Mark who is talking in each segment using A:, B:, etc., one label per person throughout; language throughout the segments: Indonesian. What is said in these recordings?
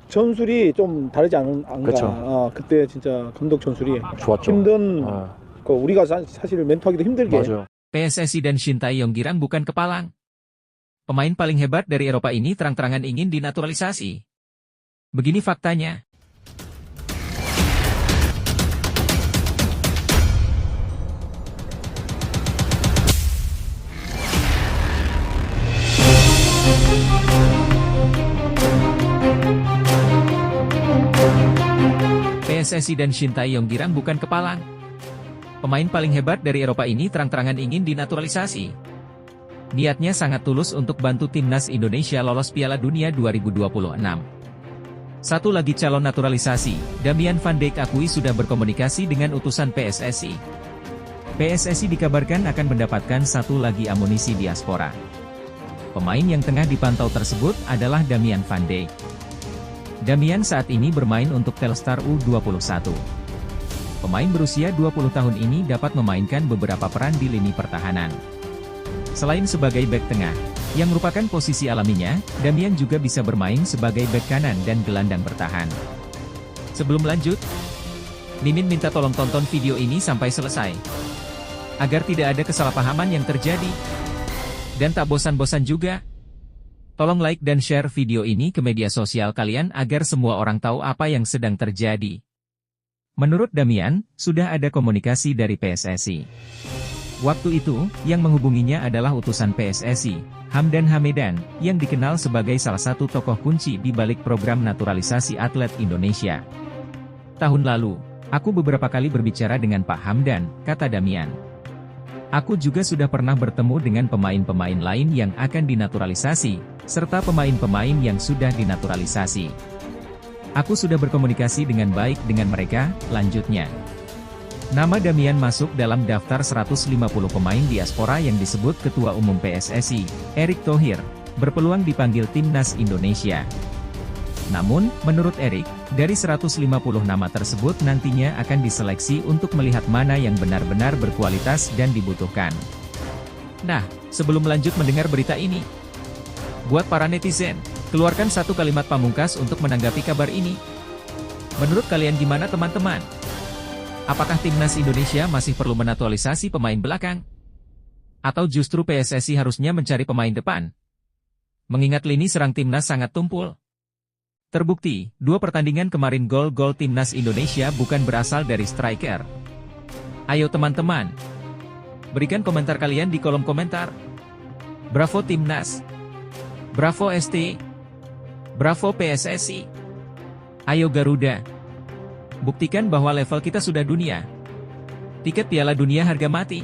A: 전술이 좀 다르지 않은가.
B: 그쵸.
A: 그때 진짜 감독 전술이
B: 좋았죠.
A: 힘든
B: 아,
A: 우리가 사실 멘토하기도 힘들게.
B: 맞아요.
C: PSSI dan Shin Tae-yong girang bukan kepalang. Pemain paling hebat dari Eropa ini terang-terangan ingin dinaturalisasi. Begini faktanya. PSSI dan Shin Tae-yong girang bukan kepalang. Pemain paling hebat dari Eropa ini terang-terangan ingin dinaturalisasi. Niatnya sangat tulus untuk bantu timnas Indonesia lolos Piala Dunia 2026. Satu lagi calon naturalisasi, Damian van Dijk akui sudah berkomunikasi dengan utusan PSSI. PSSI dikabarkan akan mendapatkan satu lagi amunisi diaspora. Pemain yang tengah dipantau tersebut adalah Damian van Dijk. Damian saat ini bermain untuk Telstar U21. Pemain berusia 20 tahun ini dapat memainkan beberapa peran di lini pertahanan. Selain sebagai bek tengah, yang merupakan posisi alaminya, Damian juga bisa bermain sebagai bek kanan dan gelandang bertahan. Sebelum lanjut, Mimin minta tolong tonton video ini sampai selesai, agar tidak ada kesalahpahaman yang terjadi. Dan tak bosan-bosan juga, tolong like dan share video ini ke media sosial kalian agar semua orang tahu apa yang sedang terjadi. Menurut Damian, sudah ada komunikasi dari PSSI. Waktu itu, yang menghubunginya adalah utusan PSSI, Hamdan Hamedan, yang dikenal sebagai salah satu tokoh kunci di balik program naturalisasi atlet Indonesia. Tahun lalu, aku beberapa kali berbicara dengan Pak Hamdan, kata Damian. Aku juga sudah pernah bertemu dengan pemain-pemain lain yang akan dinaturalisasi, serta pemain-pemain yang sudah dinaturalisasi. Aku sudah berkomunikasi dengan baik dengan mereka, lanjutnya. Nama Damian masuk dalam daftar 150 pemain diaspora yang disebut Ketua Umum PSSI, Erick Thohir, berpeluang dipanggil timnas Indonesia. Namun, menurut Erick, dari 150 nama tersebut nantinya akan diseleksi untuk melihat mana yang benar-benar berkualitas dan dibutuhkan. Nah, sebelum lanjut mendengar berita ini, buat para netizen, keluarkan satu kalimat pamungkas untuk menanggapi kabar ini. Menurut kalian gimana teman-teman? Apakah timnas Indonesia masih perlu menaturalisasi pemain belakang? Atau justru PSSI harusnya mencari pemain depan? Mengingat lini serang timnas sangat tumpul. Terbukti, 2 pertandingan kemarin gol-gol timnas Indonesia bukan berasal dari striker. Ayo teman-teman, berikan komentar kalian di kolom komentar. Bravo timnas. Bravo ST. Bravo PSSI. Ayo Garuda. Buktikan bahwa level kita sudah dunia. Tiket Piala Dunia harga mati.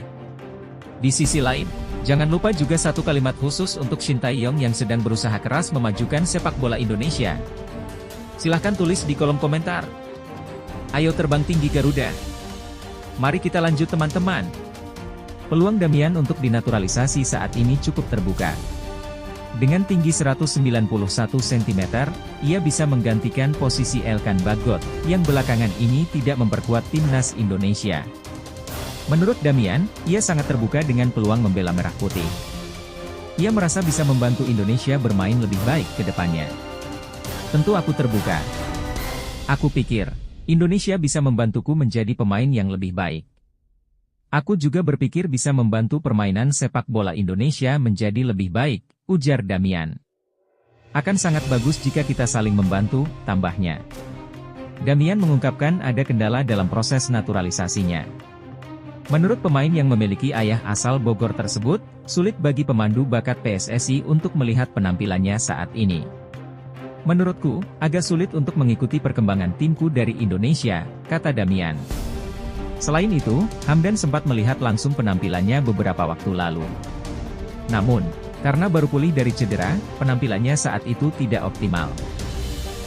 C: Di sisi lain, jangan lupa juga satu kalimat khusus untuk Shin Tae-yong yang sedang berusaha keras memajukan sepak bola Indonesia. Silahkan tulis di kolom komentar. Ayo terbang tinggi Garuda. Mari kita lanjut teman-teman. Peluang Damian untuk dinaturalisasi saat ini cukup terbuka. Dengan tinggi 191 cm, ia bisa menggantikan posisi Elkan Bagot, yang belakangan ini tidak memperkuat timnas Indonesia. Menurut Damian, ia sangat terbuka dengan peluang membela Merah Putih. Ia merasa bisa membantu Indonesia bermain lebih baik ke depannya. Tentu aku terbuka. Aku pikir, Indonesia bisa membantuku menjadi pemain yang lebih baik. Aku juga berpikir bisa membantu permainan sepak bola Indonesia menjadi lebih baik, ujar Damian. Akan sangat bagus jika kita saling membantu, tambahnya. Damian mengungkapkan ada kendala dalam proses naturalisasinya. Menurut pemain yang memiliki ayah asal Bogor tersebut, sulit bagi pemandu bakat PSSI untuk melihat penampilannya saat ini. Menurutku, agak sulit untuk mengikuti perkembangan timku dari Indonesia, kata Damian. Selain itu, Hamdan sempat melihat langsung penampilannya beberapa waktu lalu. Namun, karena baru pulih dari cedera, penampilannya saat itu tidak optimal.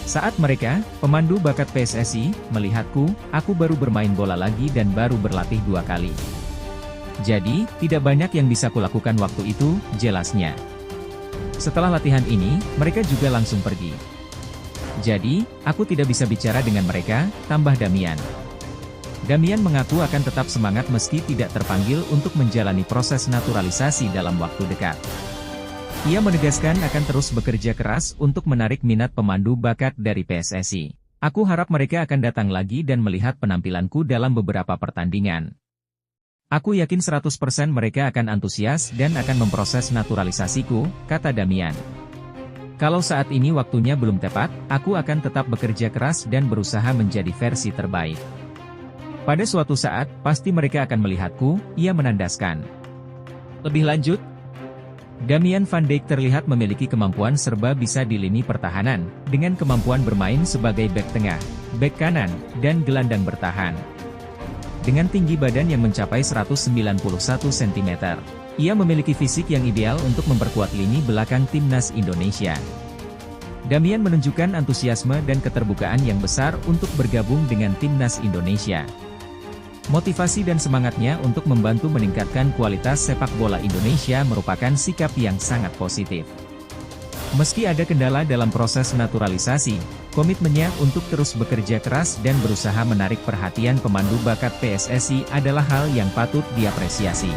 C: Saat mereka, pemandu bakat PSSI, melihatku, aku baru bermain bola lagi dan baru berlatih 2 kali. Jadi, tidak banyak yang bisa kulakukan waktu itu, jelasnya. Setelah latihan ini, mereka juga langsung pergi. Jadi, aku tidak bisa bicara dengan mereka, tambah Damian. Damian mengaku akan tetap semangat meski tidak terpanggil untuk menjalani proses naturalisasi dalam waktu dekat. Ia menegaskan akan terus bekerja keras untuk menarik minat pemandu bakat dari PSSI. Aku harap mereka akan datang lagi dan melihat penampilanku dalam beberapa pertandingan. Aku yakin 100% mereka akan antusias dan akan memproses naturalisasiku, kata Damian. Kalau saat ini waktunya belum tepat, aku akan tetap bekerja keras dan berusaha menjadi versi terbaik. Pada suatu saat, pasti mereka akan melihatku, ia menandaskan. Lebih lanjut, Damian van Dijk terlihat memiliki kemampuan serba bisa di lini pertahanan, dengan kemampuan bermain sebagai bek tengah, bek kanan, dan gelandang bertahan. Dengan tinggi badan yang mencapai 191 cm, ia memiliki fisik yang ideal untuk memperkuat lini belakang timnas Indonesia. Damian menunjukkan antusiasme dan keterbukaan yang besar untuk bergabung dengan timnas Indonesia. Motivasi dan semangatnya untuk membantu meningkatkan kualitas sepak bola Indonesia merupakan sikap yang sangat positif. Meski ada kendala dalam proses naturalisasi, komitmennya untuk terus bekerja keras dan berusaha menarik perhatian pemandu bakat PSSI adalah hal yang patut diapresiasi.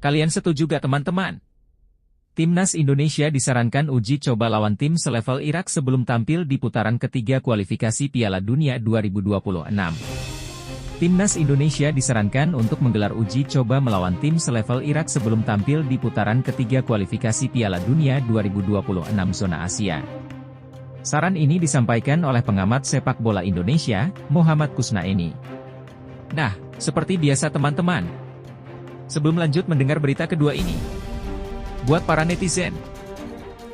C: Kalian setuju gak teman-teman? Timnas Indonesia disarankan uji coba lawan tim selevel Irak sebelum tampil di putaran ketiga kualifikasi Piala Dunia 2026. Timnas Indonesia disarankan untuk menggelar uji coba melawan tim selevel Irak sebelum tampil di putaran ketiga kualifikasi Piala Dunia 2026 zona Asia. Saran ini disampaikan oleh pengamat sepak bola Indonesia, Muhammad Kusnaini. Nah, seperti biasa teman-teman. Sebelum lanjut mendengar berita kedua ini, buat para netizen,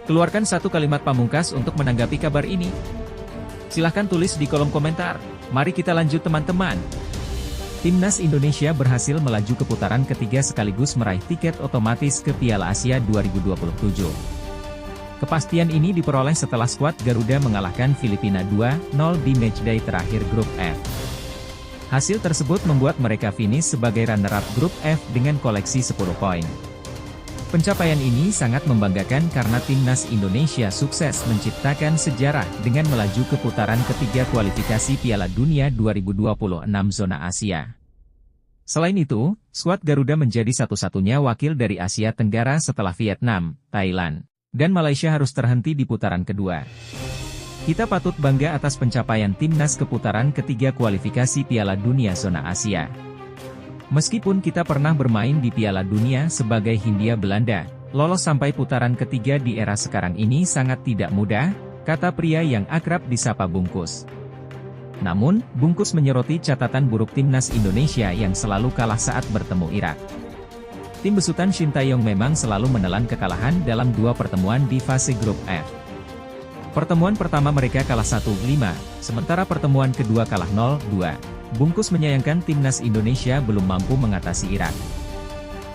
C: keluarkan satu kalimat pamungkas untuk menanggapi kabar ini. Silahkan tulis di kolom komentar. Mari kita lanjut teman-teman. Timnas Indonesia berhasil melaju ke putaran ketiga sekaligus meraih tiket otomatis ke Piala Asia 2027. Kepastian ini diperoleh setelah skuad Garuda mengalahkan Filipina 2-0 di matchday terakhir grup F. Hasil tersebut membuat mereka finish sebagai runner-up grup F dengan koleksi 10 poin. Pencapaian ini sangat membanggakan karena timnas Indonesia sukses menciptakan sejarah dengan melaju ke putaran ketiga kualifikasi Piala Dunia 2026 zona Asia. Selain itu, skuad Garuda menjadi satu-satunya wakil dari Asia Tenggara setelah Vietnam, Thailand, dan Malaysia harus terhenti di putaran kedua. Kita patut bangga atas pencapaian timnas ke putaran ketiga kualifikasi Piala Dunia zona Asia. Meskipun kita pernah bermain di Piala Dunia sebagai Hindia Belanda, lolos sampai putaran ketiga di era sekarang ini sangat tidak mudah, kata pria yang akrab disapa Bungkus. Namun, Bungkus menyoroti catatan buruk timnas Indonesia yang selalu kalah saat bertemu Irak. Tim besutan Shin Tae-yong memang selalu menelan kekalahan dalam dua pertemuan di fase grup F. Pertemuan pertama mereka kalah 1-5, sementara pertemuan kedua kalah 0-2. Bungkus menyayangkan timnas Indonesia belum mampu mengatasi Irak.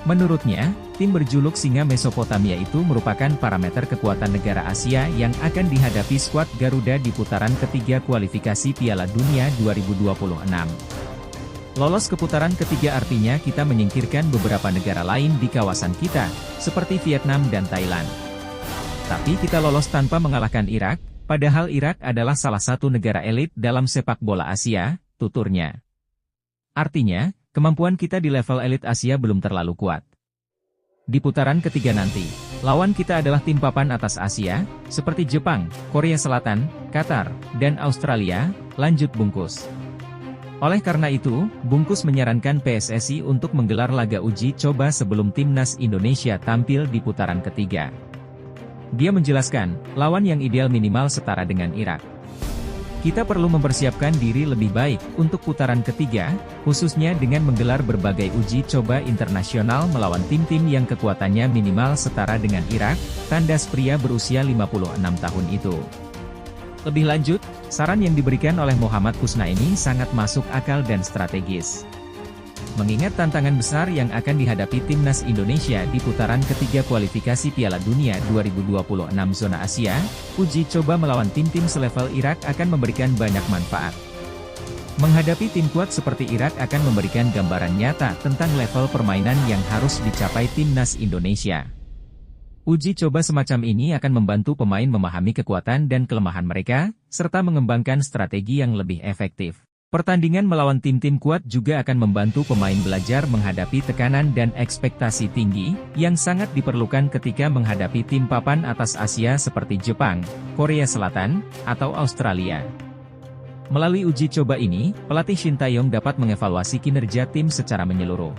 C: Menurutnya, tim berjuluk Singa Mesopotamia itu merupakan parameter kekuatan negara Asia yang akan dihadapi skuad Garuda di putaran ketiga kualifikasi Piala Dunia 2026. Lolos ke putaran ketiga artinya kita menyingkirkan beberapa negara lain di kawasan kita, seperti Vietnam dan Thailand. Tapi kita lolos tanpa mengalahkan Irak, padahal Irak adalah salah satu negara elit dalam sepak bola Asia, tuturnya. Artinya, kemampuan kita di level elit Asia belum terlalu kuat. Di putaran ketiga nanti, lawan kita adalah tim papan atas Asia, seperti Jepang, Korea Selatan, Qatar, dan Australia, lanjut Bungkus. Oleh karena itu, Bungkus menyarankan PSSI untuk menggelar laga uji coba sebelum timnas Indonesia tampil di putaran ketiga. Dia menjelaskan, lawan yang ideal minimal setara dengan Irak. Kita perlu mempersiapkan diri lebih baik untuk putaran ketiga, khususnya dengan menggelar berbagai uji coba internasional melawan tim-tim yang kekuatannya minimal setara dengan Irak, tandas pria berusia 56 tahun itu. Lebih lanjut, saran yang diberikan oleh Muhammad Kusnaini sangat masuk akal dan strategis. Mengingat tantangan besar yang akan dihadapi timnas Indonesia di putaran ketiga kualifikasi Piala Dunia 2026 zona Asia, uji coba melawan tim-tim selevel Irak akan memberikan banyak manfaat. Menghadapi tim kuat seperti Irak akan memberikan gambaran nyata tentang level permainan yang harus dicapai timnas Indonesia. Uji coba semacam ini akan membantu pemain memahami kekuatan dan kelemahan mereka, serta mengembangkan strategi yang lebih efektif. Pertandingan melawan tim-tim kuat juga akan membantu pemain belajar menghadapi tekanan dan ekspektasi tinggi, yang sangat diperlukan ketika menghadapi tim papan atas Asia seperti Jepang, Korea Selatan, atau Australia. Melalui uji coba ini, pelatih Shin Tae-yong dapat mengevaluasi kinerja tim secara menyeluruh.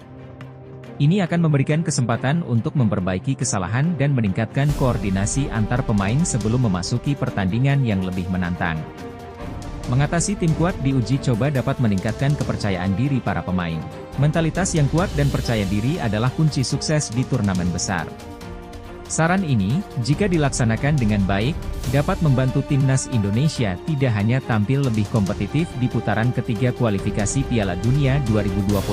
C: Ini akan memberikan kesempatan untuk memperbaiki kesalahan dan meningkatkan koordinasi antar pemain sebelum memasuki pertandingan yang lebih menantang. Mengatasi tim kuat di uji coba dapat meningkatkan kepercayaan diri para pemain. Mentalitas yang kuat dan percaya diri adalah kunci sukses di turnamen besar. Saran ini, jika dilaksanakan dengan baik, dapat membantu timnas Indonesia tidak hanya tampil lebih kompetitif di putaran ketiga kualifikasi Piala Dunia 2026,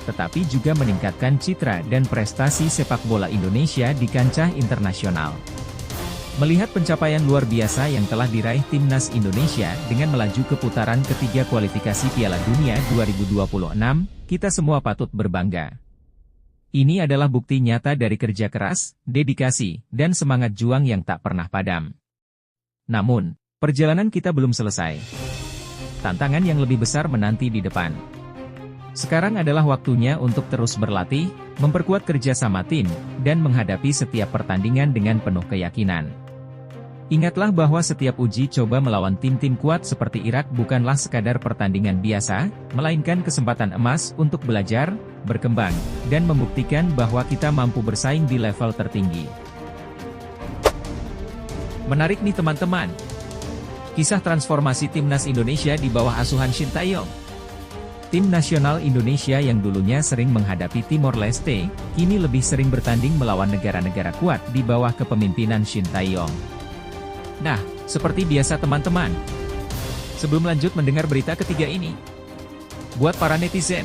C: tetapi juga meningkatkan citra dan prestasi sepak bola Indonesia di kancah internasional. Melihat pencapaian luar biasa yang telah diraih timnas Indonesia dengan melaju ke putaran ketiga kualifikasi Piala Dunia 2026, kita semua patut berbangga. Ini adalah bukti nyata dari kerja keras, dedikasi, dan semangat juang yang tak pernah padam. Namun, perjalanan kita belum selesai. Tantangan yang lebih besar menanti di depan. Sekarang adalah waktunya untuk terus berlatih, memperkuat kerjasama tim, dan menghadapi setiap pertandingan dengan penuh keyakinan. Ingatlah bahwa setiap uji coba melawan tim-tim kuat seperti Irak bukanlah sekadar pertandingan biasa, melainkan kesempatan emas untuk belajar, berkembang, dan membuktikan bahwa kita mampu bersaing di level tertinggi. Menarik nih teman-teman. Kisah transformasi timnas Indonesia di bawah asuhan Shin Tae-yong. Tim nasional Indonesia yang dulunya sering menghadapi Timor Leste, kini lebih sering bertanding melawan negara-negara kuat di bawah kepemimpinan Shin Tae-yong. Nah, seperti biasa teman-teman. Sebelum lanjut mendengar berita ketiga ini, buat para netizen,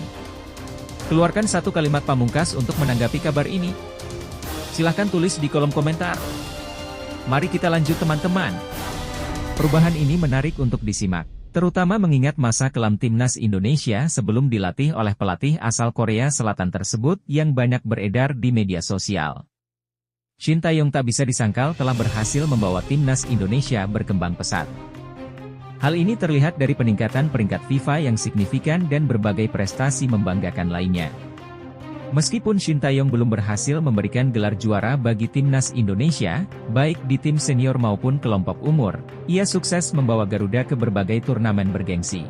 C: keluarkan satu kalimat pamungkas untuk menanggapi kabar ini. Silahkan tulis di kolom komentar. Mari kita lanjut teman-teman. Perubahan ini menarik untuk disimak, terutama mengingat masa kelam timnas Indonesia sebelum dilatih oleh pelatih asal Korea Selatan tersebut yang banyak beredar di media sosial. Shin Tae-yong tak bisa disangkal telah berhasil membawa timnas Indonesia berkembang pesat. Hal ini terlihat dari peningkatan peringkat FIFA yang signifikan dan berbagai prestasi membanggakan lainnya. Meskipun Shin Tae-yong belum berhasil memberikan gelar juara bagi timnas Indonesia, baik di tim senior maupun kelompok umur, ia sukses membawa Garuda ke berbagai turnamen bergengsi.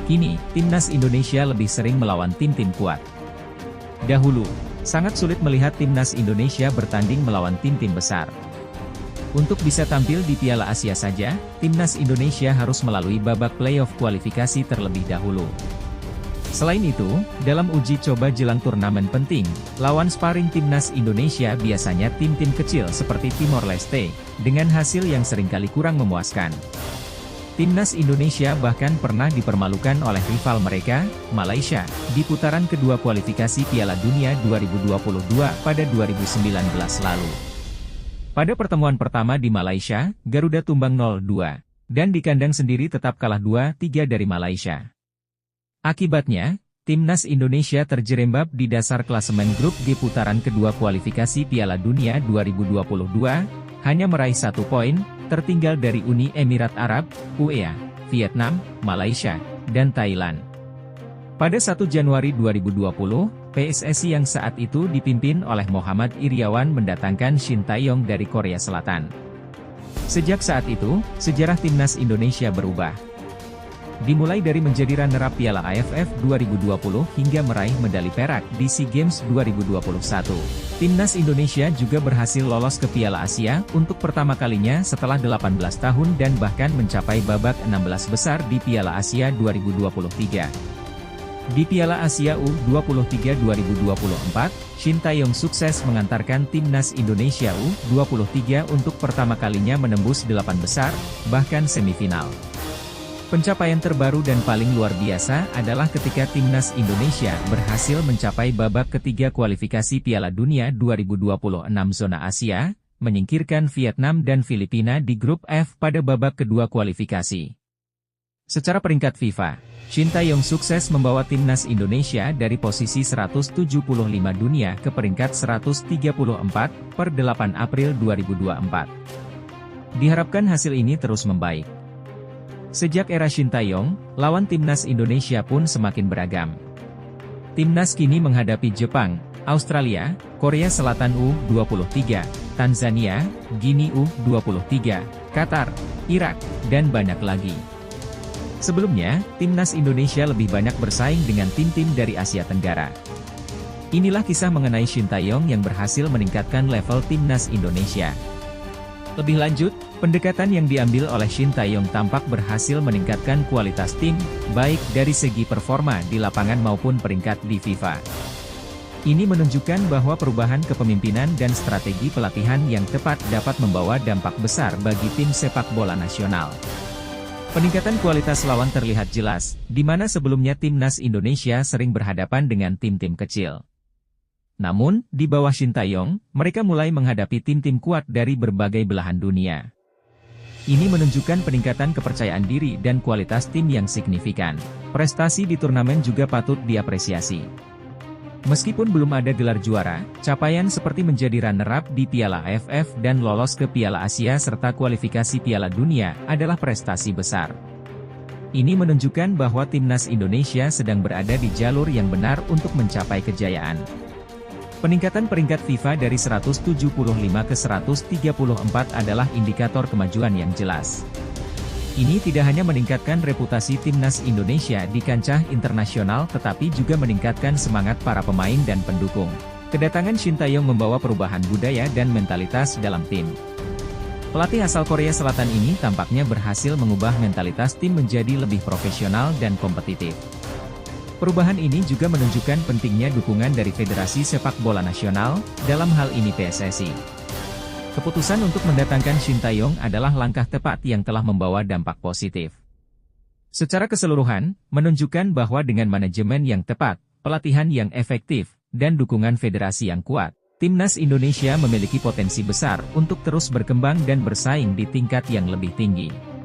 C: Kini, timnas Indonesia lebih sering melawan tim-tim kuat. Dahulu, sangat sulit melihat timnas Indonesia bertanding melawan tim-tim besar. Untuk bisa tampil di Piala Asia saja, timnas Indonesia harus melalui babak playoff kualifikasi terlebih dahulu. Selain itu, dalam uji coba jelang turnamen penting, lawan sparring timnas Indonesia biasanya tim-tim kecil seperti Timor Leste, dengan hasil yang seringkali kurang memuaskan. Timnas Indonesia bahkan pernah dipermalukan oleh rival mereka, Malaysia, di putaran kedua kualifikasi Piala Dunia 2022 pada 2019 lalu. Pada pertemuan pertama di Malaysia, Garuda tumbang 0-2, dan di kandang sendiri tetap kalah 2-3 dari Malaysia. Akibatnya, timnas Indonesia terjerembab di dasar klasemen grup G putaran kedua kualifikasi Piala Dunia 2022, hanya meraih 1 poin, tertinggal dari Uni Emirat Arab, UEA, Vietnam, Malaysia, dan Thailand. Pada 1 Januari 2020, PSSI yang saat itu dipimpin oleh Muhammad Iriawan mendatangkan Shin Tae-yong dari Korea Selatan. Sejak saat itu, sejarah timnas Indonesia berubah. Dimulai dari menjadi runner-up Piala AFF 2020 hingga meraih medali perak di SEA Games 2021. Timnas Indonesia juga berhasil lolos ke Piala Asia untuk pertama kalinya setelah 18 tahun dan bahkan mencapai babak 16 besar di Piala Asia 2023. Di Piala Asia U23 2024, Shin Tae-yong sukses mengantarkan timnas Indonesia U23 untuk pertama kalinya menembus 8 besar, bahkan semifinal. Pencapaian terbaru dan paling luar biasa adalah ketika timnas Indonesia berhasil mencapai babak ketiga kualifikasi Piala Dunia 2026 zona Asia, menyingkirkan Vietnam dan Filipina di grup F pada babak kedua kualifikasi. Secara peringkat FIFA, Shin Tae-yong sukses membawa timnas Indonesia dari posisi 175 dunia ke peringkat 134 per 8 April 2024. Diharapkan hasil ini terus membaik. Sejak era Sintayong, lawan timnas Indonesia pun semakin beragam. Timnas kini menghadapi Jepang, Australia, Korea Selatan U23, Tanzania, Guinea U23, Qatar, Irak, dan banyak lagi. Sebelumnya, timnas Indonesia lebih banyak bersaing dengan tim-tim dari Asia Tenggara. Inilah kisah mengenai Sintayong yang berhasil meningkatkan level timnas Indonesia. Lebih lanjut, pendekatan yang diambil oleh Sintayong tampak berhasil meningkatkan kualitas tim, baik dari segi performa di lapangan maupun peringkat di FIFA. Ini menunjukkan bahwa perubahan kepemimpinan dan strategi pelatihan yang tepat dapat membawa dampak besar bagi tim sepak bola nasional. Peningkatan kualitas lawan terlihat jelas, di mana sebelumnya timnas Indonesia sering berhadapan dengan tim-tim kecil. Namun, di bawah Sintayong, mereka mulai menghadapi tim-tim kuat dari berbagai belahan dunia. Ini menunjukkan peningkatan kepercayaan diri dan kualitas tim yang signifikan. Prestasi di turnamen juga patut diapresiasi. Meskipun belum ada gelar juara, capaian seperti menjadi runner-up di Piala AFF dan lolos ke Piala Asia serta kualifikasi Piala Dunia adalah prestasi besar. Ini menunjukkan bahwa timnas Indonesia sedang berada di jalur yang benar untuk mencapai kejayaan. Peningkatan peringkat FIFA dari 175 ke 134 adalah indikator kemajuan yang jelas. Ini tidak hanya meningkatkan reputasi timnas Indonesia di kancah internasional tetapi juga meningkatkan semangat para pemain dan pendukung. Kedatangan Sintayong membawa perubahan budaya dan mentalitas dalam tim. Pelatih asal Korea Selatan ini tampaknya berhasil mengubah mentalitas tim menjadi lebih profesional dan kompetitif. Perubahan ini juga menunjukkan pentingnya dukungan dari Federasi Sepak Bola Nasional, dalam hal ini PSSI. Keputusan untuk mendatangkan Sintayong adalah langkah tepat yang telah membawa dampak positif. Secara keseluruhan, menunjukkan bahwa dengan manajemen yang tepat, pelatihan yang efektif, dan dukungan federasi yang kuat, timnas Indonesia memiliki potensi besar untuk terus berkembang dan bersaing di tingkat yang lebih tinggi.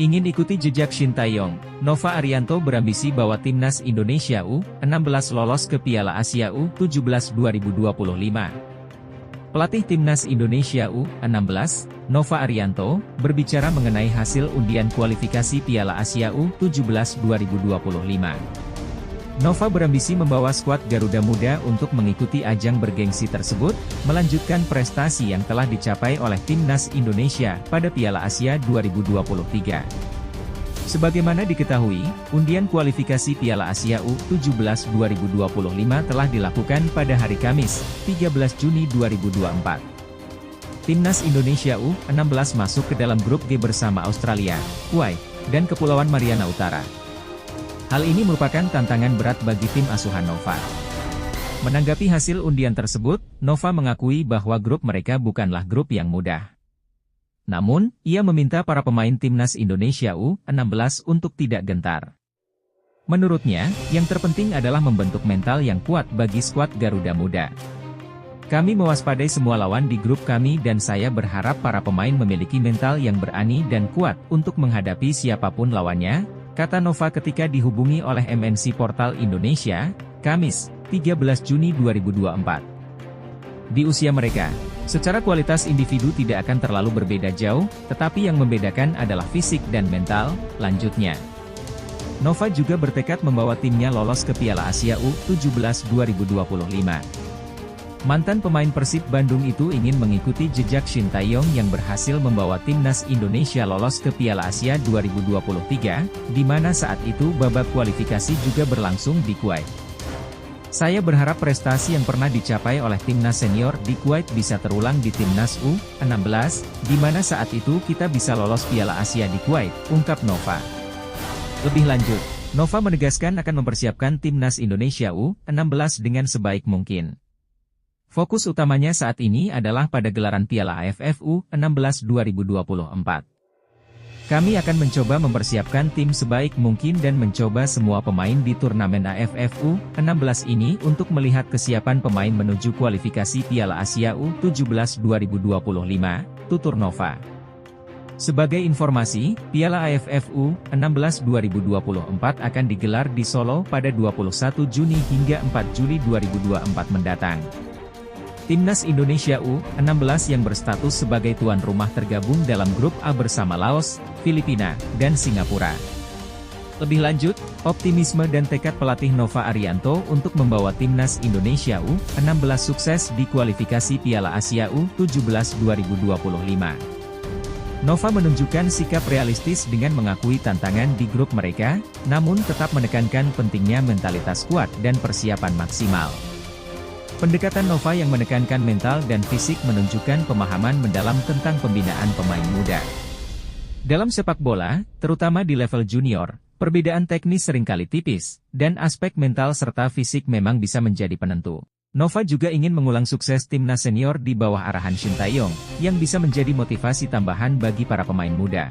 C: Ingin ikuti jejak Sintayong, Nova Arianto berambisi bawa timnas Indonesia U16 lolos ke Piala Asia U17 2025. Pelatih timnas Indonesia U16, Nova Arianto, berbicara mengenai hasil undian kualifikasi Piala Asia U17 2025. Nova berambisi membawa skuad Garuda Muda untuk mengikuti ajang bergengsi tersebut, melanjutkan prestasi yang telah dicapai oleh timnas Indonesia pada Piala Asia 2023. Sebagaimana diketahui, undian kualifikasi Piala Asia U17 2025 telah dilakukan pada hari Kamis, 13 Juni 2024. Timnas Indonesia U16 masuk ke dalam grup G bersama Australia, Kuwait, dan Kepulauan Mariana Utara. Hal ini merupakan tantangan berat bagi tim asuhan Nova. Menanggapi hasil undian tersebut, Nova mengakui bahwa grup mereka bukanlah grup yang mudah. Namun, ia meminta para pemain timnas Indonesia U16 untuk tidak gentar. Menurutnya, yang terpenting adalah membentuk mental yang kuat bagi skuad Garuda Muda. Kami mewaspadai semua lawan di grup kami dan saya berharap para pemain memiliki mental yang berani dan kuat untuk menghadapi siapapun lawannya, kata Nova ketika dihubungi oleh MNC Portal Indonesia, Kamis, 13 Juni 2024. Di usia mereka, secara kualitas individu tidak akan terlalu berbeda jauh, tetapi yang membedakan adalah fisik dan mental, lanjutnya. Nova juga bertekad membawa timnya lolos ke Piala Asia U17 2025. Mantan pemain Persib Bandung itu ingin mengikuti jejak Sintayong yang berhasil membawa timnas Indonesia lolos ke Piala Asia 2023, di mana saat itu babak kualifikasi juga berlangsung di Kuwait. Saya berharap prestasi yang pernah dicapai oleh timnas senior di Kuwait bisa terulang di timnas U16, di mana saat itu kita bisa lolos Piala Asia di Kuwait, ungkap Nova. Lebih lanjut, Nova menegaskan akan mempersiapkan timnas Indonesia U16 dengan sebaik mungkin. Fokus utamanya saat ini adalah pada gelaran Piala AFF U16 2024. Kami akan mencoba mempersiapkan tim sebaik mungkin dan mencoba semua pemain di turnamen AFF U16 ini untuk melihat kesiapan pemain menuju kualifikasi Piala Asia U17 2025, tutur Nova. Sebagai informasi, Piala AFF U16 2024 akan digelar di Solo pada 21 Juni hingga 4 Juli 2024 mendatang. Timnas Indonesia U16 yang berstatus sebagai tuan rumah tergabung dalam grup A bersama Laos, Filipina, dan Singapura. Lebih lanjut, optimisme dan tekad pelatih Nova Arianto untuk membawa Timnas Indonesia U16 sukses di kualifikasi Piala Asia U17 2025. Nova menunjukkan sikap realistis dengan mengakui tantangan di grup mereka, namun tetap menekankan pentingnya mentalitas kuat dan persiapan maksimal. Pendekatan Nova yang menekankan mental dan fisik menunjukkan pemahaman mendalam tentang pembinaan pemain muda. Dalam sepak bola, terutama di level junior, perbedaan teknis seringkali tipis, dan aspek mental serta fisik memang bisa menjadi penentu. Nova juga ingin mengulang sukses timnas senior di bawah arahan Shin Tae-yong, yang bisa menjadi motivasi tambahan bagi para pemain muda.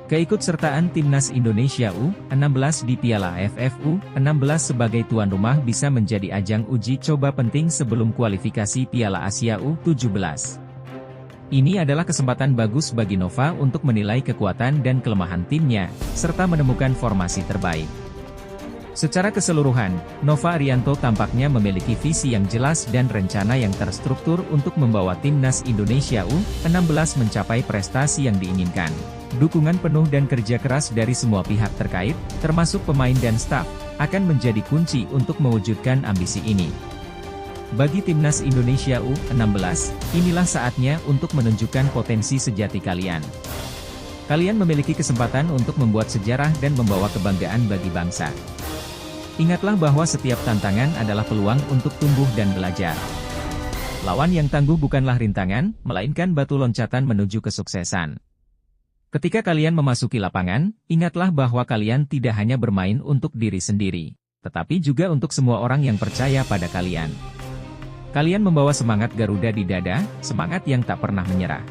C: Keikutsertaan Timnas Indonesia U16 di Piala AFF U16 sebagai tuan rumah bisa menjadi ajang uji coba penting sebelum kualifikasi Piala Asia U17. Ini adalah kesempatan bagus bagi Nova untuk menilai kekuatan dan kelemahan timnya, serta menemukan formasi terbaik. Secara keseluruhan, Nova Arianto tampaknya memiliki visi yang jelas dan rencana yang terstruktur untuk membawa Timnas Indonesia U16 mencapai prestasi yang diinginkan. Dukungan penuh dan kerja keras dari semua pihak terkait, termasuk pemain dan staf, akan menjadi kunci untuk mewujudkan ambisi ini. Bagi Timnas Indonesia U16, inilah saatnya untuk menunjukkan potensi sejati kalian. Kalian memiliki kesempatan untuk membuat sejarah dan membawa kebanggaan bagi bangsa. Ingatlah bahwa setiap tantangan adalah peluang untuk tumbuh dan belajar. Lawan yang tangguh bukanlah rintangan, melainkan batu loncatan menuju kesuksesan. Ketika kalian memasuki lapangan, ingatlah bahwa kalian tidak hanya bermain untuk diri sendiri, tetapi juga untuk semua orang yang percaya pada kalian. Kalian membawa semangat Garuda di dada, semangat yang tak pernah menyerah.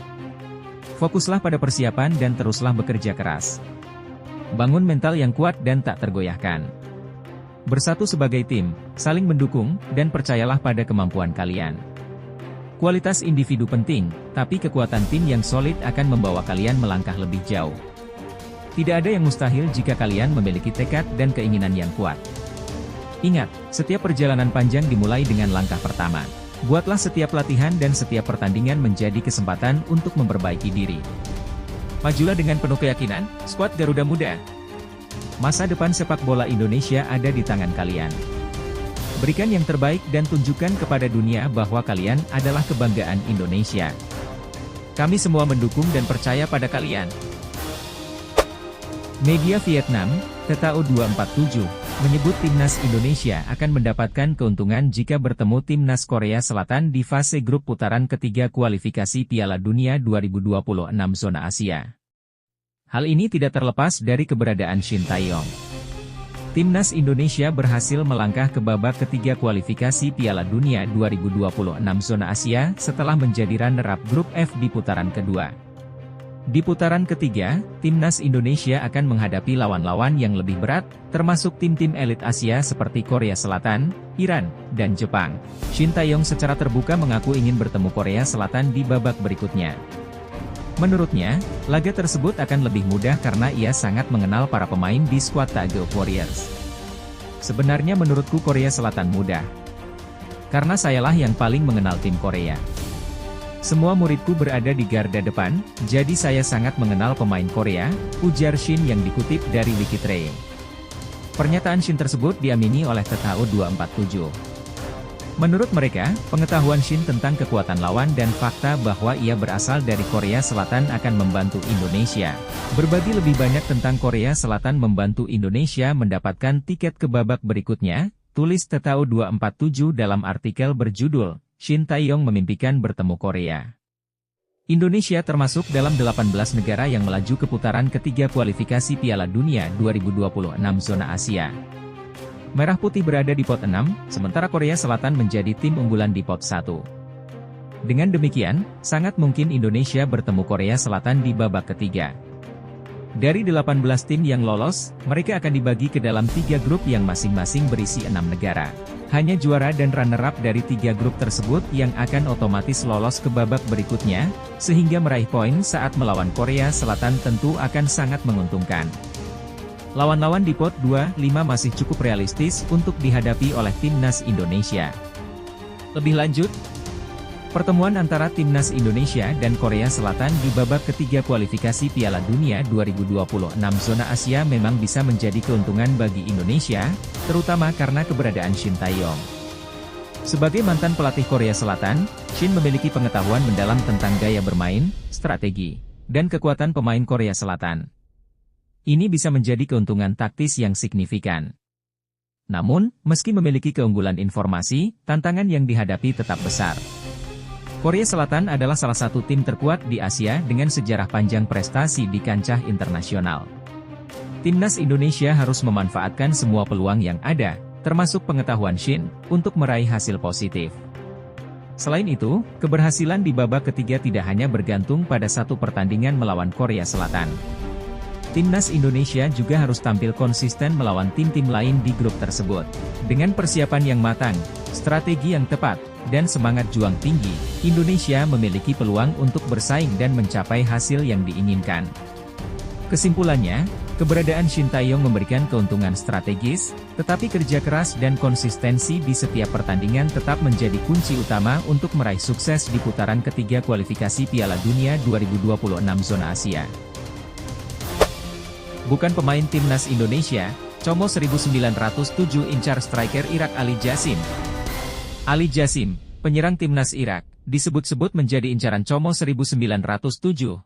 C: Fokuslah pada persiapan dan teruslah bekerja keras. Bangun mental yang kuat dan tak tergoyahkan. Bersatu sebagai tim, saling mendukung, dan percayalah pada kemampuan kalian. Kualitas individu penting, tapi kekuatan tim yang solid akan membawa kalian melangkah lebih jauh. Tidak ada yang mustahil jika kalian memiliki tekad dan keinginan yang kuat. Ingat, setiap perjalanan panjang dimulai dengan langkah pertama. Buatlah setiap latihan dan setiap pertandingan menjadi kesempatan untuk memperbaiki diri. Majulah dengan penuh keyakinan, skuad Garuda Muda. Masa depan sepak bola Indonesia ada di tangan kalian. Berikan yang terbaik dan tunjukkan kepada dunia bahwa kalian adalah kebanggaan Indonesia. Kami semua mendukung dan percaya pada kalian. Media Vietnam, TTO247, menyebut Timnas Indonesia akan mendapatkan keuntungan jika bertemu Timnas Korea Selatan di fase grup putaran ketiga kualifikasi Piala Dunia 2026 zona Asia. Hal ini tidak terlepas dari keberadaan Shin Tae-yong. Timnas Indonesia berhasil melangkah ke babak ketiga kualifikasi Piala Dunia 2026 zona Asia setelah menjadi runner-up grup F di putaran kedua. Di putaran ketiga, Timnas Indonesia akan menghadapi lawan-lawan yang lebih berat, termasuk tim-tim elit Asia seperti Korea Selatan, Iran, dan Jepang. Shin Tae-yong secara terbuka mengaku ingin bertemu Korea Selatan di babak berikutnya. Menurutnya, laga tersebut akan lebih mudah karena ia sangat mengenal para pemain di skuad Taegeo Warriors. Sebenarnya menurutku Korea Selatan mudah. Karena sayalah yang paling mengenal tim Korea. Semua muridku berada di garda depan, jadi saya sangat mengenal pemain Korea, ujar Shin yang dikutip dari Wikitrade. Pernyataan Shin tersebut diamini oleh TTO247. Menurut mereka, pengetahuan Shin tentang kekuatan lawan dan fakta bahwa ia berasal dari Korea Selatan akan membantu Indonesia. Berbagi lebih banyak tentang Korea Selatan membantu Indonesia mendapatkan tiket ke babak berikutnya, tulis TTO247 dalam artikel berjudul, Shin Tae-yong memimpikan bertemu Korea. Indonesia termasuk dalam 18 negara yang melaju ke putaran ketiga kualifikasi Piala Dunia 2026 zona Asia. Merah Putih berada di pot 6, sementara Korea Selatan menjadi tim unggulan di pot 1. Dengan demikian, sangat mungkin Indonesia bertemu Korea Selatan di babak ketiga. Dari 18 tim yang lolos, mereka akan dibagi ke dalam 3 grup yang masing-masing berisi 6 negara. Hanya juara dan runner-up dari 3 grup tersebut yang akan otomatis lolos ke babak berikutnya, sehingga meraih poin saat melawan Korea Selatan tentu akan sangat menguntungkan. Lawan-lawan di pot 2-5 masih cukup realistis untuk dihadapi oleh Timnas Indonesia. Lebih lanjut, Pertemuan antara Timnas Indonesia dan Korea Selatan di babak ketiga kualifikasi Piala Dunia 2026 zona Asia memang bisa menjadi keuntungan bagi Indonesia, terutama karena keberadaan Shin Tae-yong. Sebagai mantan pelatih Korea Selatan, Shin memiliki pengetahuan mendalam tentang gaya bermain, strategi, dan kekuatan pemain Korea Selatan. Ini bisa menjadi keuntungan taktis yang signifikan. Namun, meski memiliki keunggulan informasi, tantangan yang dihadapi tetap besar. Korea Selatan adalah salah satu tim terkuat di Asia dengan sejarah panjang prestasi di kancah internasional. Timnas Indonesia harus memanfaatkan semua peluang yang ada, termasuk pengetahuan Shin, untuk meraih hasil positif. Selain itu, keberhasilan di babak ketiga tidak hanya bergantung pada satu pertandingan melawan Korea Selatan. Timnas Indonesia juga harus tampil konsisten melawan tim-tim lain di grup tersebut. Dengan persiapan yang matang, strategi yang tepat, dan semangat juang tinggi, Indonesia memiliki peluang untuk bersaing dan mencapai hasil yang diinginkan. Kesimpulannya, keberadaan Shin Tae-yong memberikan keuntungan strategis, tetapi kerja keras dan konsistensi di setiap pertandingan tetap menjadi kunci utama untuk meraih sukses di putaran ketiga kualifikasi Piala Dunia 2026 zona Asia. Bukan pemain Timnas Indonesia, Como 1907 incar striker Irak Ali Jassim. Ali Jassim, penyerang Timnas Irak, disebut-sebut menjadi incaran Como 1907.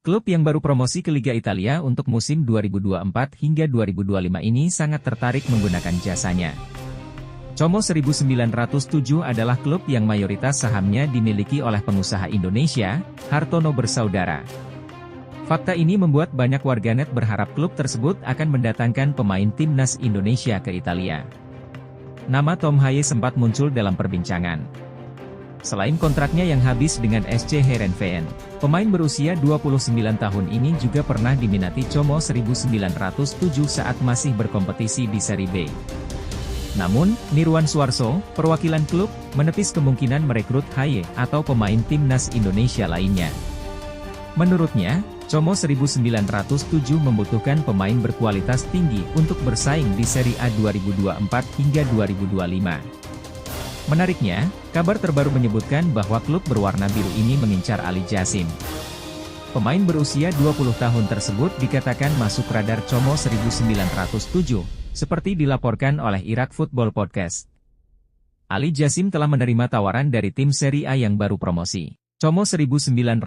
C: Klub yang baru promosi ke Liga Italia untuk musim 2024 hingga 2025 ini sangat tertarik menggunakan jasanya. Como 1907 adalah klub yang mayoritas sahamnya dimiliki oleh pengusaha Indonesia, Hartono Bersaudara. Fakta ini membuat banyak warganet berharap klub tersebut akan mendatangkan pemain Timnas Indonesia ke Italia. Nama Tom Haye sempat muncul dalam perbincangan. Selain kontraknya yang habis dengan SC Heerenveen, pemain berusia 29 tahun ini juga pernah diminati Como 1907 saat masih berkompetisi di Serie B. Namun, Nirwan Suarso, perwakilan klub, menepis kemungkinan merekrut Haye atau pemain Timnas Indonesia lainnya. Menurutnya, Como 1907 membutuhkan pemain berkualitas tinggi untuk bersaing di Serie A 2024 hingga 2025. Menariknya, kabar terbaru menyebutkan bahwa klub berwarna biru ini mengincar Ali Jassim. Pemain berusia 20 tahun tersebut dikatakan masuk radar Como 1907, seperti dilaporkan oleh Irak Football Podcast. Ali Jassim telah menerima tawaran dari tim Serie A yang baru promosi, Como 1907,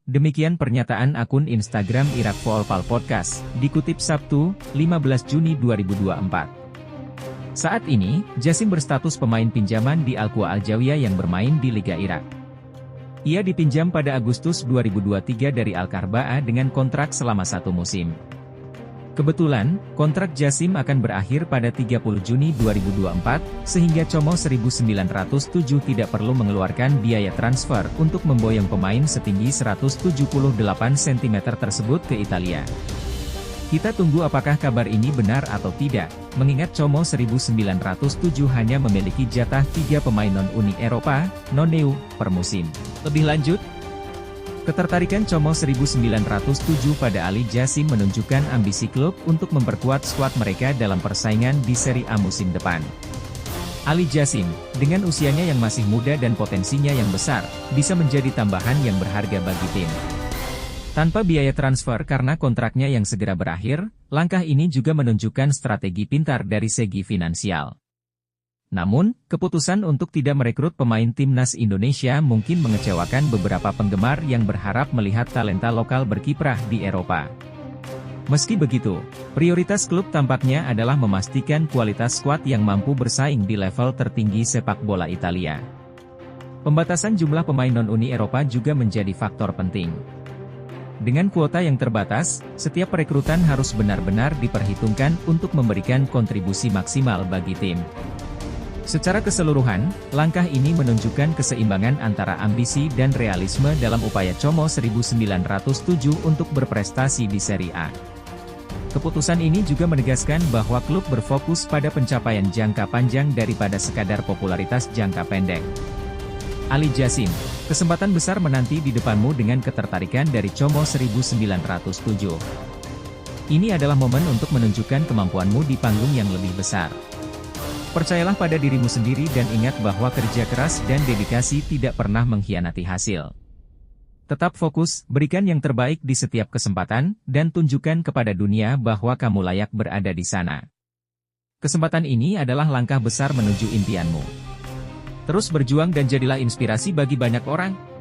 C: demikian pernyataan akun Instagram Irak Football Podcast, dikutip Sabtu, 15 Juni 2024. Saat ini, Jassim berstatus pemain pinjaman di Al-Qwa Al-Jawiyah yang bermain di Liga Irak. Ia dipinjam pada Agustus 2023 dari Al-Karba'ah dengan kontrak selama 1 musim. Kebetulan, kontrak Jassim akan berakhir pada 30 Juni 2024, sehingga Como 1907 tidak perlu mengeluarkan biaya transfer untuk memboyong pemain setinggi 178 cm tersebut ke Italia. Kita tunggu apakah kabar ini benar atau tidak, mengingat Como 1907 hanya memiliki jatah 3 pemain non-Uni Eropa, non-EU, per musim. Lebih lanjut, ketertarikan Como 1907 pada Ali Jassim menunjukkan ambisi klub untuk memperkuat skuad mereka dalam persaingan di Serie A musim depan. Ali Jassim, dengan usianya yang masih muda dan potensinya yang besar, bisa menjadi tambahan yang berharga bagi tim. Tanpa biaya transfer karena kontraknya yang segera berakhir, langkah ini juga menunjukkan strategi pintar dari segi finansial. Namun, keputusan untuk tidak merekrut pemain Timnas Indonesia mungkin mengecewakan beberapa penggemar yang berharap melihat talenta lokal berkiprah di Eropa. Meski begitu, prioritas klub tampaknya adalah memastikan kualitas skuad yang mampu bersaing di level tertinggi sepak bola Italia. Pembatasan jumlah pemain non-Uni Eropa juga menjadi faktor penting. Dengan kuota yang terbatas, setiap perekrutan harus benar-benar diperhitungkan untuk memberikan kontribusi maksimal bagi tim. Secara keseluruhan, langkah ini menunjukkan keseimbangan antara ambisi dan realisme dalam upaya Como 1907 untuk berprestasi di Serie A. Keputusan ini juga menegaskan bahwa klub berfokus pada pencapaian jangka panjang daripada sekadar popularitas jangka pendek. Ali Jassim, kesempatan besar menanti di depanmu dengan ketertarikan dari Como 1907. Ini adalah momen untuk menunjukkan kemampuanmu di panggung yang lebih besar. Percayalah pada dirimu sendiri dan ingat bahwa kerja keras dan dedikasi tidak pernah mengkhianati hasil. Tetap fokus, berikan yang terbaik di setiap kesempatan, dan tunjukkan kepada dunia bahwa kamu layak berada di sana. Kesempatan ini adalah langkah besar menuju impianmu. Terus berjuang dan jadilah inspirasi bagi banyak orang.